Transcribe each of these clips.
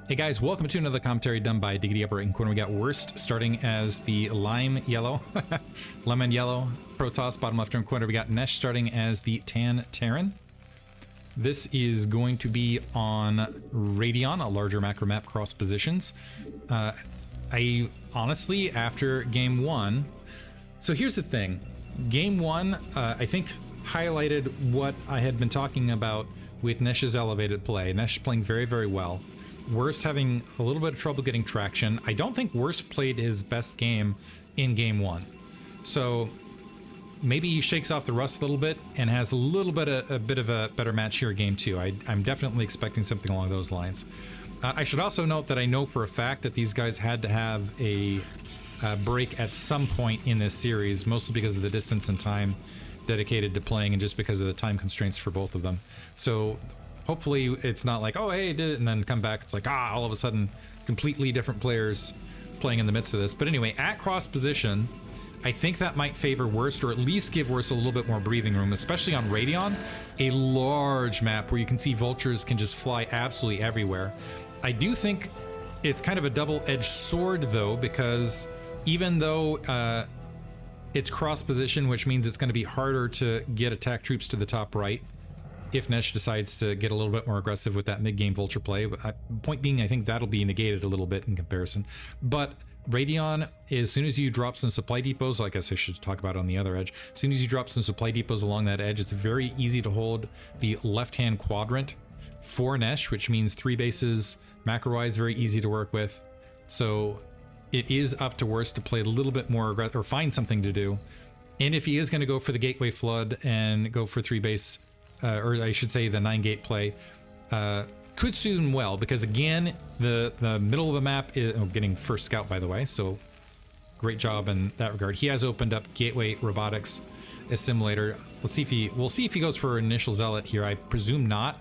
Hey guys, welcome to another commentary done by Diggity. Upper right corner, we got Worst starting as the lime yellow, lemon yellow Protoss. Bottom left hand corner, we got Nesh starting as the tan Terran. This is going to be on Radion, a larger macro map cross positions. I honestly, after game one, so here's the thing. Game one, I think highlighted what I had been talking about with Nesh's elevated play. Nesh playing very, very well. Worst having a little bit of trouble getting traction. I don't think Worst played his best game in game one. So maybe he shakes off the rust a little bit and has a little bit of a better match here in game two. I'm definitely expecting something along those lines. I should also note that I know for a fact that these guys had to have a break at some point in this series, mostly because of the distance and time dedicated to playing and just because of the time constraints for both of them. So hopefully it's not like, oh, hey, I did it, and then come back. It's like, all of a sudden, completely different players playing in the midst of this. But anyway, at cross position, I think that might favor Worst, or at least give Worst a little bit more breathing room, especially on Radion, a large map where you can see vultures can just fly absolutely everywhere. I do think it's kind of a double-edged sword, though, because even though it's cross position, which means it's going to be harder to get attack troops to the top right, if Nesh decides to get a little bit more aggressive with that mid-game vulture play. Point being, I think that'll be negated a little bit in comparison. But Radion, as soon as you drop some supply depots, I guess I should talk about it on the other edge, as soon as you drop some supply depots along that edge, it's very easy to hold the left-hand quadrant for Nesh, which means 3 bases, macro-wise, very easy to work with. So it is up to Worst to play a little bit more aggressive, or find something to do. And if he is going to go for the Gateway Flood and go for 3 base, or I should say the 9-gate play, could suit him well, because again, the middle of the map is getting first scout, by the way, so great job in that regard. He has opened up Gateway Robotics Assimilator. We'll see if he goes for initial Zealot here. I presume not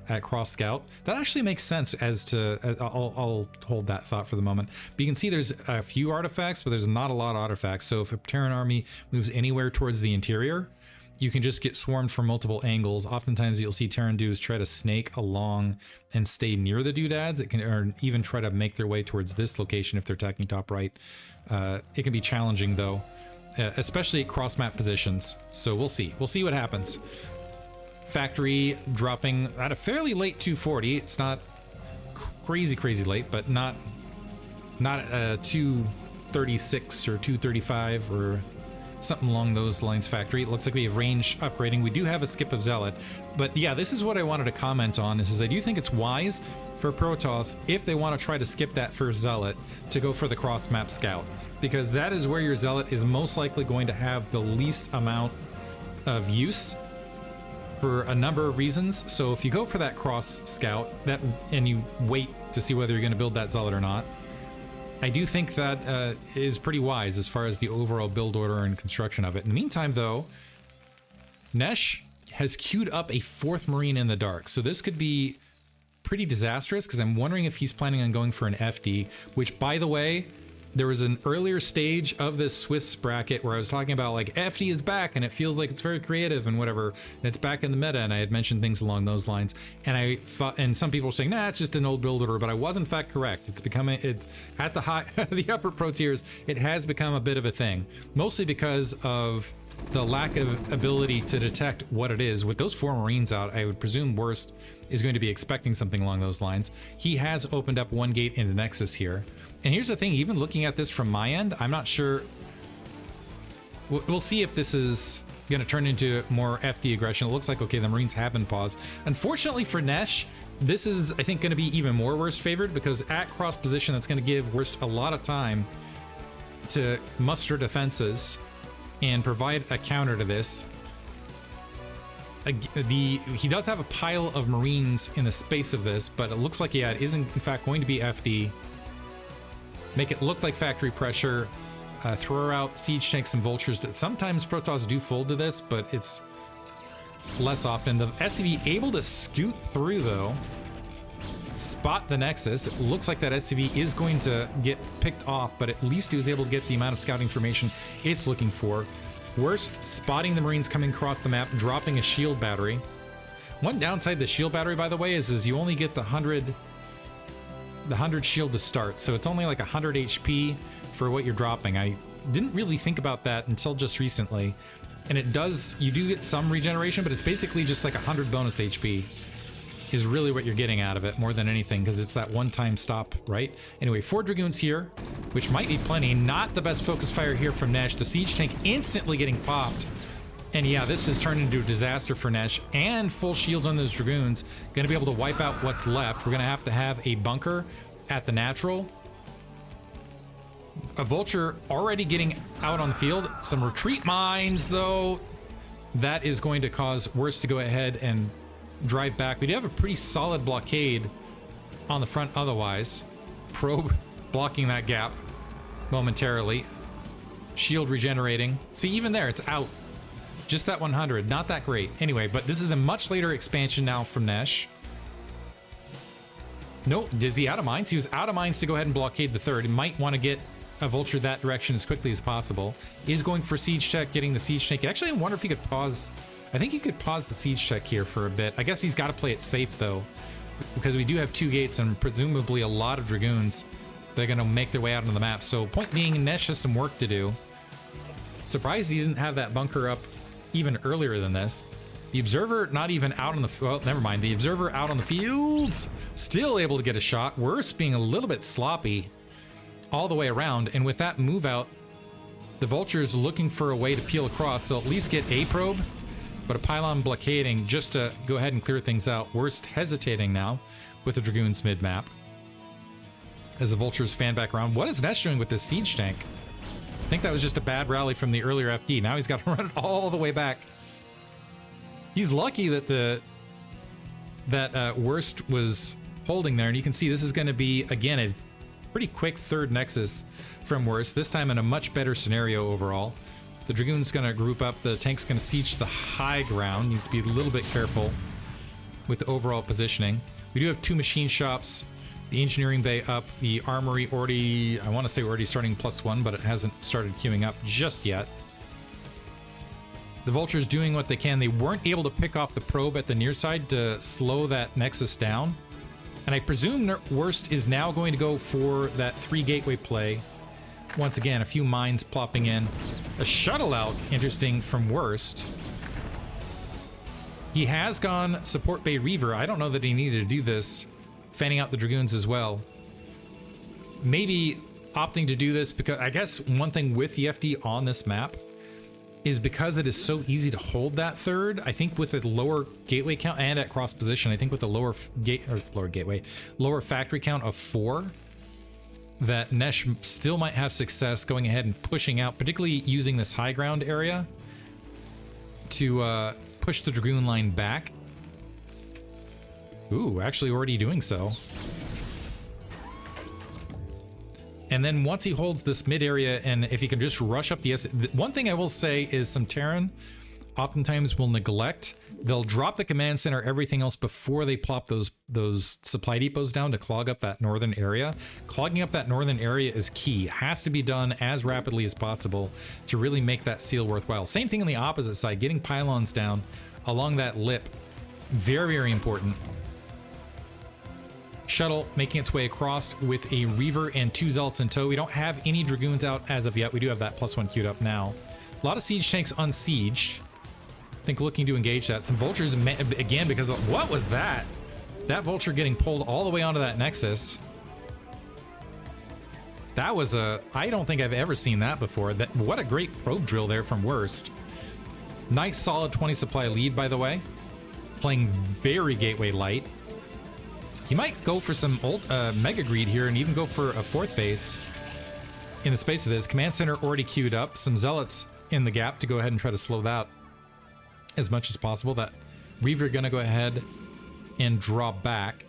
at cross scout. That actually makes sense as to, I'll hold that thought for the moment. But you can see there's a few artifacts, but there's not a lot of artifacts. So if a Terran army moves anywhere towards the interior, you can just get swarmed from multiple angles. Oftentimes you'll see Terran dudes try to snake along and stay near the doodads. It can, or even try to make their way towards this location if they're attacking top right. It can be challenging though, especially at cross map positions. So we'll see what happens. Factory dropping at a fairly late 240. It's not crazy late, but not 236 or 235 or something along those lines. Factory. It looks like we have range upgrading. We do have a skip of Zealot, but yeah, this is what I wanted to comment on. Is I do think it's wise for Protoss, if they want to try to skip that first Zealot, to go for the cross map scout, because that is where your Zealot is most likely going to have the least amount of use for a number of reasons. So if you go for that cross scout and you wait to see whether you're going to build that Zealot or not, I do think that is pretty wise as far as the overall build order and construction of it. In the meantime, though, Nesh has queued up a 4th Marine in the dark. So this could be pretty disastrous, because I'm wondering if he's planning on going for an FD, which, by the way, there was an earlier stage of this Swiss bracket where I was talking about like FD is back and it feels like it's very creative and whatever, and it's back in the meta, and I had mentioned things along those lines, and I thought, and some people were saying, nah, it's just an old build order, but I was in fact correct. It's at the high, the upper pro tiers, it has become a bit of a thing, mostly because of the lack of ability to detect what it is. With those 4 Marines out, I would presume Worst is going to be expecting something along those lines. He has opened up 1 gate in the Nexus here. And here's the thing, even looking at this from my end, I'm not sure. We'll see if this is going to turn into more FD aggression. It looks like, okay, the Marines have been paused. Unfortunately for Nesh, this is, I think, going to be even more Worst favored, because at cross position, that's going to give Worst a lot of time to muster defenses and provide a counter to this. He does have a pile of Marines in the space of this, but it looks like, yeah, it isn't in fact going to be FD. Make it look like factory pressure, throw out siege tanks and vultures. That sometimes Protoss do fold to this, but it's less often. The SCV able to scoot through though, spot the Nexus. It looks like that SCV is going to get picked off, but at least he was able to get the amount of scouting information it's looking for. Worst spotting the Marines coming across the map, dropping a shield battery. One downside to the shield battery, by the way, is you only get the 100 the 100 shield to start, so it's only like 100 HP for what you're dropping. I didn't really think about that until just recently. And it does, you do get some regeneration, but it's basically just like 100 bonus HP is really what you're getting out of it more than anything, because it's that one-time stop, right? Anyway, 4 Dragoons here, which might be plenty. Not the best focus fire here from Nesh. The siege tank instantly getting popped. And yeah, this has turned into a disaster for Nesh, and full shields on those Dragoons. Gonna be able to wipe out what's left. We're gonna have to have a bunker at the natural. A vulture already getting out on the field. Some retreat mines, though. That is going to cause Worst to go ahead and drive back. We do have a pretty solid blockade on the front otherwise. Probe blocking that gap momentarily. Shield regenerating. See, even there, it's out. Just that 100, not that great. Anyway, but this is a much later expansion now from Nesh. Nope, is he out of mines? He was out of mines to go ahead and blockade the third. He might want to get a vulture that direction as quickly as possible. Is going for siege check, getting the siege tank. Actually, I wonder if he could pause. I think he could pause the siege check here for a bit. I guess he's got to play it safe though, because we do have 2 gates and presumably a lot of Dragoons that are going to make their way out on the map. So point being, Nesh has some work to do. Surprised he didn't have that bunker up even earlier than this. The observer not even out on the, well, never mind. The observer out on the fields, still able to get a shot. Worst being a little bit sloppy all the way around. And with that move out, the vulture's looking for a way to peel across. They'll at least get a probe, but a pylon blockading just to go ahead and clear things out. Worst hesitating now with the Dragoons mid-map as the vultures fan back around. What is Nesh doing with this siege tank? I think that was just a bad rally from the earlier FD. Now he's got to run it all the way back. He's lucky that Worst was holding there, and you can see this is going to be, again, a pretty quick third Nexus from Worst, this time in a much better scenario overall. The Dragoon's going to group up, the tank's going to siege the high ground, needs to be a little bit careful with the overall positioning. We do have 2 machine shops, the engineering bay up, the armory already, I want to say already starting +1, but it hasn't started queuing up just yet. The vultures doing what they can. They weren't able to pick off the probe at the near side to slow that Nexus down. And I presume Worst is now going to go for that 3 gateway play. Once again, a few mines plopping in. A shuttle out, interesting, from Worst. He has gone support Bay Reaver. I don't know that he needed to do this. Fanning out the Dragoons as well. Maybe opting to do this because I guess one thing with the FD on this map is because it is so easy to hold that third. I think with a lower gateway count and at cross position, I think with the lower factory count of 4, that Nesh still might have success going ahead and pushing out, particularly using this high ground area to push the Dragoon line back. Ooh, actually already doing so. And then once he holds this mid area, and if he can just rush up the one thing I will say is some Terran oftentimes will neglect. They'll drop the command center, everything else before they plop those supply depots down to clog up that northern area. Clogging up that northern area is key. Has to be done as rapidly as possible to really make that seal worthwhile. Same thing on the opposite side, getting pylons down along that lip. Very, very important. Shuttle making its way across with a Reaver and 2 Zealots in tow. We don't have any Dragoons out as of yet. We do have that +1 queued up now. A lot of siege tanks unsieged. I think looking to engage that. Some vultures, again, because of, what was that? That vulture getting pulled all the way onto that Nexus. That was I don't think I've ever seen that before. What a great probe drill there from Worst. Nice solid 20 supply lead, by the way. Playing very gateway light. He might go for some old Mega Greed here and even go for a 4th base in the space of this. Command Center already queued up. Some Zealots in the gap to go ahead and try to slow that as much as possible. That Reaver gonna go ahead and draw back.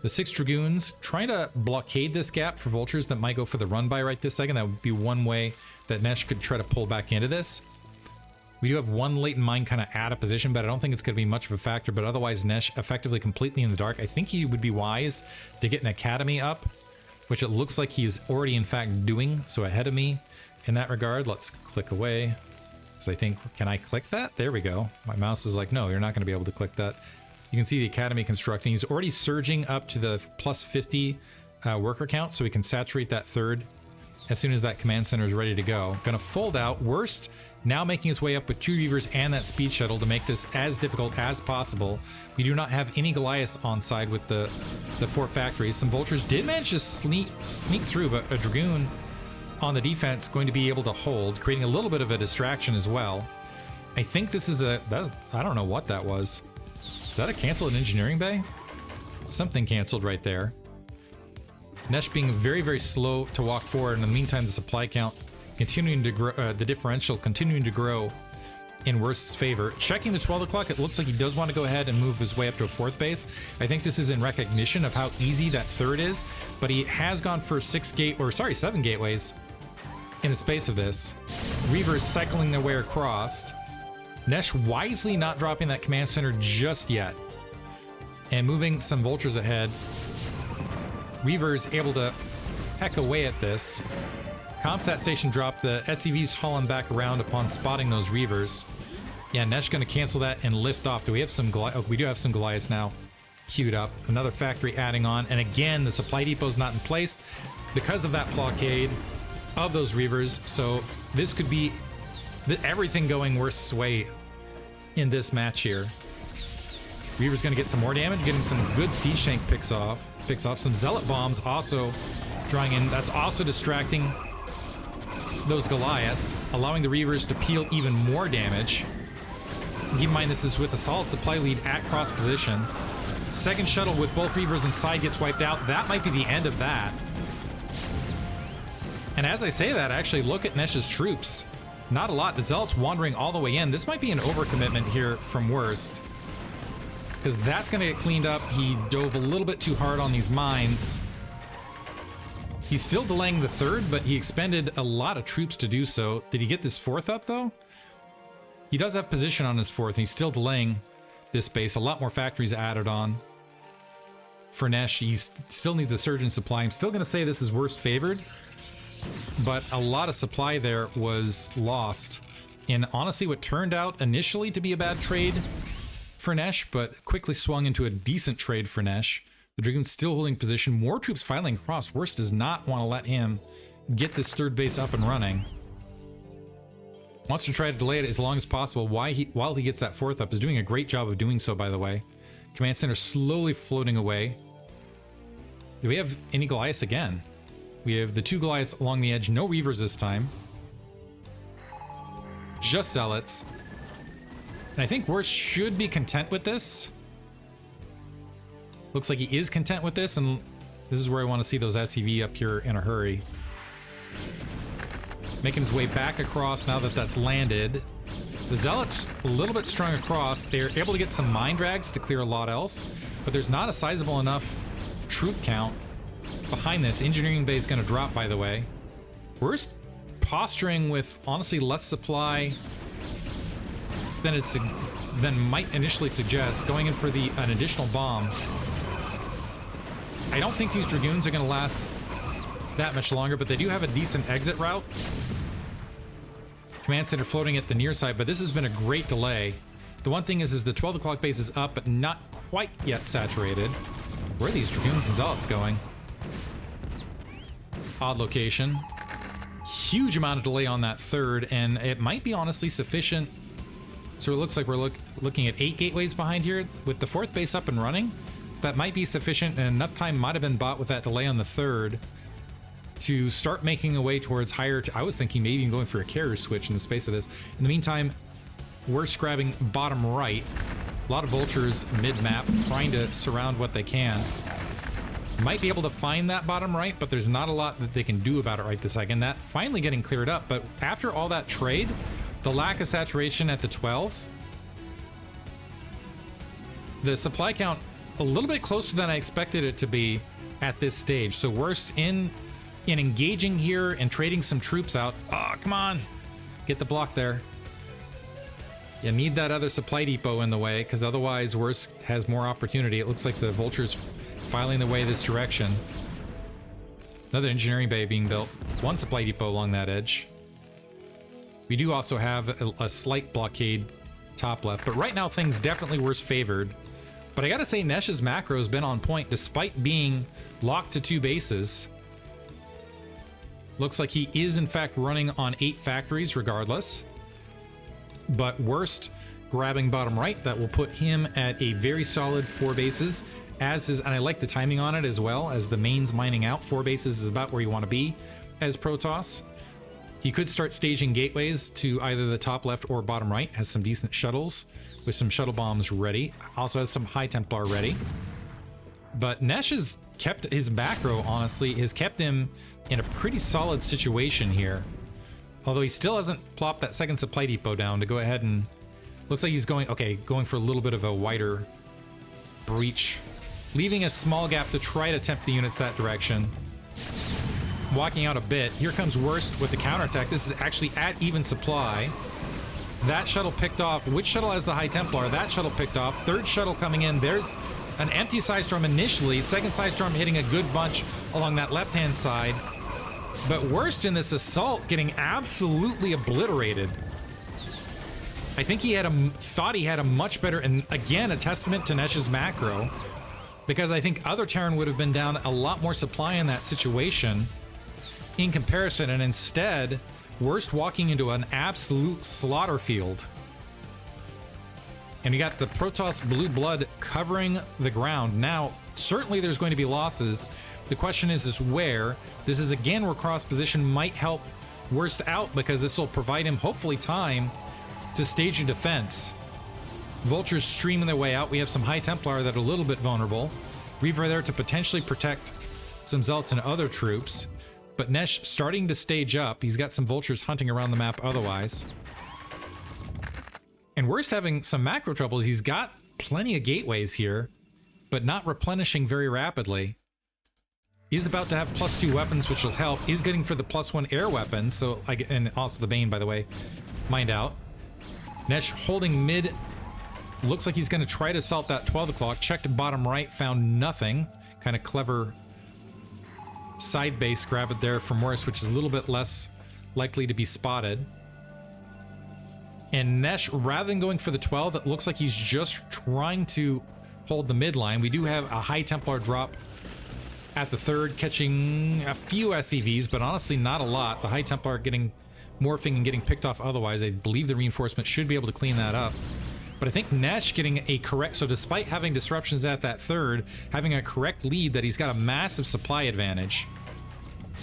The 6 Dragoons trying to blockade this gap for vultures that might go for the run by right this second. That would be one way that Nesh could try to pull back into this. We do have 1 latent mine kind of out of position, but I don't think it's going to be much of a factor. But otherwise, Nesh effectively completely in the dark. I think he would be wise to get an academy up, which it looks like he's already in fact doing. So ahead of me in that regard. Let's click away. Because I think, can I click that? There we go. My mouse is like, no, you're not going to be able to click that. You can see the Academy constructing. He's already surging up to the plus 50 worker count, so we can saturate that third as soon as that command center is ready to go. Gonna fold out. Worst now making his way up with 2 Reavers and that speed shuttle to make this as difficult as possible. We do not have any Goliaths on side with the 4 factories. Some Vultures did manage to sneak through, but a Dragoon on the defense going to be able to hold, creating a little bit of a distraction as well. I think this is I don't know what that was. Is that a canceled engineering bay? Something canceled right there. Nesh being very, very slow to walk forward. In the meantime, the supply count continuing to grow, the differential continuing to grow in Worst's favor. Checking the 12 o'clock, it looks like he does want to go ahead and move his way up to a 4th base. I think this is in recognition of how easy that 3rd is, but he has gone for 7 gateways in the space of this. Reavers cycling their way across. Nesh wisely not dropping that command center just yet, and moving some Vultures ahead. Reavers able to peck away at this. Comsat station dropped. The SCV's hauling back around upon spotting those Reavers. Yeah, Nesh gonna cancel that and lift off. Do we have some Goliath? Oh, we do have some Goliaths now queued up. Another factory adding on, and again the supply depot's not in place because of that blockade of those Reavers. So this could be everything going Worst's way in this match here. Reaver's gonna get some more damage, getting some good siege tank picks off some Zealot bombs also drawing in. That's also distracting those Goliaths, allowing the Reavers to peel even more damage. Keep in mind this is with a solid supply lead at cross position. Second shuttle with both Reavers inside gets wiped out. That might be the end of that. And as I say that, actually look at Nesh's troops. Not a lot. The Zealots wandering all the way in. This might be an overcommitment here from Worst, because that's going to get cleaned up. He dove a little bit too hard on these mines. He's still delaying the 3rd, but he expended a lot of troops to do so. Did he get this 4th up, though? He does have position on his 4th, and he's still delaying this base. A lot more factories added on. For Nesh, he still needs a surge in supply. I'm still going to say this is Worst favored, but a lot of supply there was lost in honestly what turned out initially to be a bad trade for Nesh, but quickly swung into a decent trade for Nesh. The Dragoon's still holding position. More troops filing across. Worst does not want to let him get this 3rd base up and running. Wants to try to delay it as long as possible while he gets that 4th up. Is doing a great job of doing so, by the way. Command center slowly floating away. Do we have any Goliaths again? We have the 2 Goliaths along the edge. No Reavers this time. Just Zealots. And I think Worst should be content with this. Looks like he is content with this, and this is where I want to see those SCV up here in a hurry. Making his way back across now that that's landed. The Zealots a little bit strung across. They're able to get some mine drags to clear a lot else, but there's not a sizable enough troop count behind this. Engineering bay is going to drop, by the way. Worst posturing with honestly less supply than might initially suggest, going in for an additional bomb. I don't think these Dragoons are going to last that much longer, but they do have a decent exit route. Command center floating at the near side, but this has been a great delay. The one thing is the 12 o'clock base is up, but not quite yet saturated. Where are these Dragoons and Zealots going? Odd location. Huge amount of delay on that 3rd, and it might be honestly sufficient. So it looks like we're looking at 8 gateways behind here with the 4th base up and running. That might be sufficient, and enough time might have been bought with that delay on the 3rd to start making a way towards higher. I was thinking maybe even going for a carrier switch in the space of this. In the meantime, Worst grabbing bottom right. A lot of Vultures mid-map trying to surround what they can. Might be able to find that bottom right, but there's not a lot that they can do about it right this second. That finally getting cleared up, but after all that trade, the lack of saturation at the 12th, the supply count a little bit closer than I expected it to be at this stage. So Worst in engaging here and trading some troops out. Oh, come on. Get the block there. You need that other supply depot in the way, because otherwise Worst has more opportunity. It looks like the Vultures filing their way this direction. Another engineering bay being built. One supply depot along that edge. We do also have a slight blockade top left, but right now things definitely Worst favored But I gotta say, Nesh's macro has been on point despite being locked to 2 bases. Looks like he is in fact running on 8 factories regardless. But Worst grabbing bottom right, that will put him at a very solid 4 bases. As is, and I like the timing on it as well, as the main's mining out. 4 bases is about where you want to be as Protoss. He could start staging gateways to either the top left or bottom right. Has some decent shuttles with some shuttle bombs ready. Also has some High Templar ready. But Nesh has kept his macro, honestly, has kept him in a pretty solid situation here. Although he still hasn't plopped that second supply depot down to go ahead and... Looks like he's going, okay, going for a little bit of a wider breach. Leaving a small gap to try to tempt the units that direction. Walking out a bit. Here comes Worst with the counterattack. This is actually at even supply. That shuttle picked off. Which shuttle has the High Templar? That shuttle picked off. Third shuttle coming in. There's an empty Side Storm initially. Second Side Storm hitting a good bunch along that left-hand side. But Worst in this assault getting absolutely obliterated. I think he had thought he had a much better, and again, a testament to Nesh's macro, because I think other Terran would have been down a lot more supply in that situation in comparison, and instead, Worst walking into an absolute slaughter field. And you got the Protoss Blue Blood covering the ground. Now, certainly there's going to be losses. The question is where. This is again where cross position might help Worst out, because this will provide him hopefully time to stage a defense. Vultures streaming their way out. We have some High Templar that are a little bit vulnerable. Reaver there to potentially protect some Zelts and other troops. But Nesh starting to stage up. He's got some Vultures hunting around the map otherwise. And Worst having some macro troubles. He's got plenty of gateways here, but not replenishing very rapidly. He's about to have +2 weapons, which will help. He's getting for the +1 air weapons, so and also the Bane, by the way, mined out. Nesh holding mid. Looks like he's going to try to assault that 12 o'clock. Checked bottom right, found nothing. Kind of clever side base grab it there from Worst, which is a little bit less likely to be spotted. And Nesh, rather than going for the 12, it looks like he's just trying to hold the midline. We do have a High Templar drop at the third, catching a few SCVs, but honestly not a lot. The High Templar getting morphing and getting picked off otherwise. I believe the reinforcement should be able to clean that up. But I think Nesh getting a correct, so despite having disruptions at that third, having a correct lead, that he's got a massive supply advantage.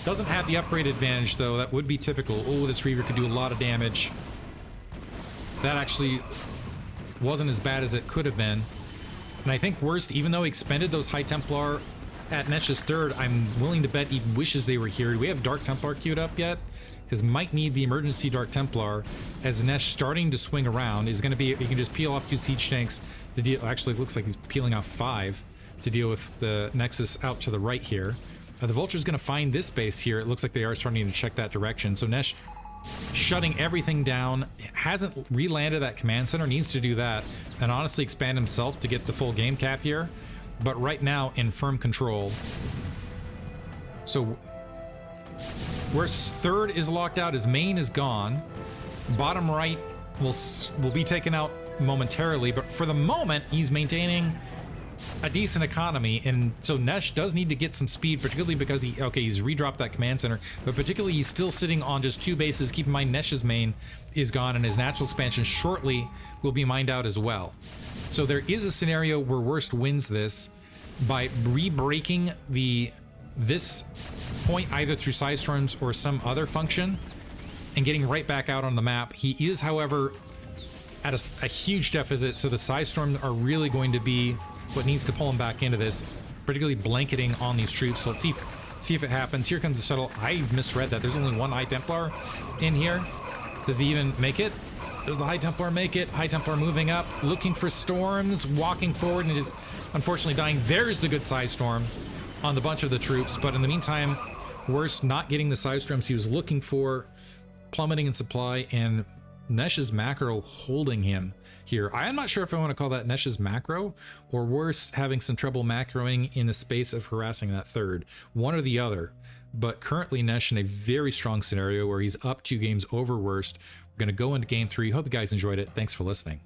Doesn't have the upgrade advantage though. That would be typical. Oh, this Reaver could do a lot of damage. That actually wasn't as bad as it could have been. And I think Worst, even though he expended those High Templar at Nesh's third, I'm willing to bet he wishes they were here. Do we have Dark Templar queued up yet? Because might need the emergency Dark Templar, as Nesh starting to swing around. Is going to be, he can just peel off 2 siege tanks to deal. Actually, it looks like he's peeling off 5 to deal with the Nexus out to the right here. The Vulture's going to find this base here. It looks like they are starting to check that direction. So Nesh shutting everything down, hasn't re-landed that command center, needs to do that, and honestly expand himself to get the full game cap here. But right now in firm control. So Worst's third is locked out, his main is gone. Bottom right will be taken out momentarily, but for the moment he's maintaining a decent economy, and so Nesh does need to get some speed, particularly because he's redropped that command center, but particularly he's still sitting on just 2 bases. Keep in mind Nesh's main is gone, and his natural expansion shortly will be mined out as well. So there is a scenario where Worst wins this by re-breaking this point either through side storms or some other function and getting right back out on the map. He is, however, at a huge deficit, so the side storms are really going to be what needs to pull him back into this, particularly blanketing on these troops. So let's see if it happens. Here comes the shuttle. I misread that. There's only 1 High Templar in here. Does he even make it? Does the High Templar make it? High Templar moving up, looking for storms, walking forward, and just unfortunately dying. There's the good side storm on the bunch of the troops, but in the meantime, Worst not getting the side storms he was looking for, plummeting in supply, and Nesh's macro holding him here. I am not sure if I want to call that Nesh's macro or Worst having some trouble macroing in the space of harassing that third. One or the other. But currently Nesh in a very strong scenario where he's up 2 games over Worst. We're going to go into game 3. Hope you guys enjoyed it. Thanks for listening.